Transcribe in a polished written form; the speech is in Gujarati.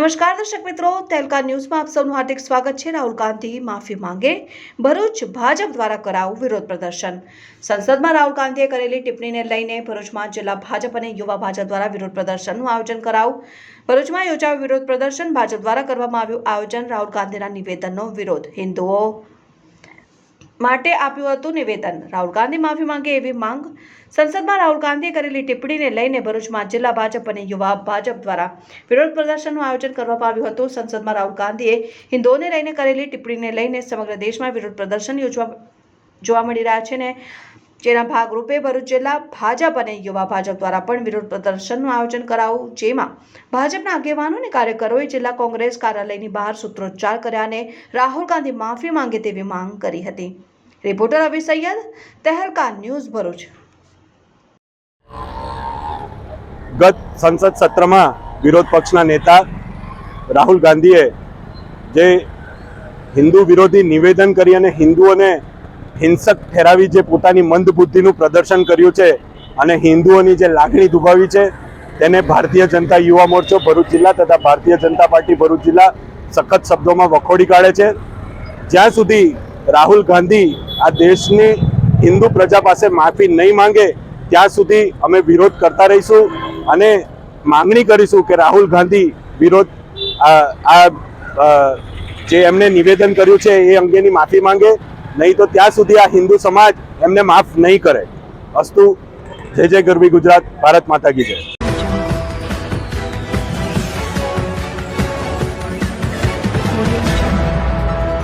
નમસ્કાર દર્શક મિત્રો, તહેલકા ન્યૂઝમાં આપ સૌનું હાર્દિક સ્વાગત છે। રાહુલ ગાંધી માફી માંગે, ભરૂચ ભાજપ દ્વારા કરાયું વિરોધ પ્રદર્શન। સંસદમાં રાહુલ ગાંધીએ કરેલી ટિપ્પણીને લઈને ભરૂચમાં જિલ્લા ભાજપ અને યુવા ભાજપ દ્વારા વિરોધ પ્રદર્શનનું આયોજન કરાયું। ભરૂચમાં યોજાયું વિરોધ પ્રદર્શન। ભાજપ દ્વારા કરવામાં આવ્યું આયોજન। રાહુલ ગાંધીના નિવેદનનો વિરોધ હિન્દુઓ માટે આપ્યું હતું નિવેદન। રાહુલ ગાંધી માફી માંગે એવી માંગ। સંસદમાં રાહુલ ગાંધીએ કરેલી ટિપ્પણીને લઈને ભરૂચમાં જિલ્લા ભાજપ અને યુવા ભાજપ દ્વારા વિરોધ પ્રદર્શનનું આયોજન કરવામાં આવ્યું હતું। સંસદમાં રાહુલ ગાંધીએ હિન્દુઓને લઈને કરેલી ટિપ્પણીને લઈને સમગ્ર દેશમાં વિરોધ પ્રદર્શન જોવા મળી રહ્યા છે ને જેના ભાગરૂપે ભરૂચ જિલ્લા ભાજપ અને યુવા ભાજપ દ્વારા પણ વિરોધ પ્રદર્શનનું આયોજન કરાયું, જેમાં ભાજપના આગેવાનો અને કાર્યકરોએ જિલ્લા કોંગ્રેસ કાર્યાલયની બહાર સૂત્રોચ્ચાર કર્યા અને રાહુલ ગાંધી માફી માંગે તેવી માંગ કરી હતી। રિપોર્ટર અભી સૈયદ, તહેલકા ન્યૂઝ, ભરૂચ। ગત સંસદ સત્રમાં વિરોધ પક્ષના નેતા રાહુલ ગાંધીએ જે હિન્દુ વિરોધી નિવેદન કરી અને હિન્દુઓને હિંસક ઠેરાવી જે પોતાની મંદબુદ્ધિનું પ્રદર્શન કર્યું છે અને હિન્દુઓની જે લાગણી દુભાવી છે તેને ભારતીય જનતા યુવા મોરચો ભરૂચ જિલ્લા તથા ભારતીય જનતા પાર્ટી ભરૂચ જિલ્લા સખત શબ્દોમાં વખોડી કાઢે છે। જ્યાં સુધી રાહુલ ગાંધી આ દેશની હિન્દુ પ્રજા પાસે માફી નહીં માંગે ત્યાં સુધી અમે વિરોધ કરતા રહીશું અને માંગણી કરીશું કે રાહુલ ગાંધી વિરોધ જે એમને નિવેદન કર્યું છે એ અંગેની માફી માંગે, નહીં તો ત્યાં સુધી આ હિન્દુ સમાજ એમને માફ નહીં કરે। અસ્તુ। જય જય ગરવી ગુજરાત, ભારત માતા કી જય।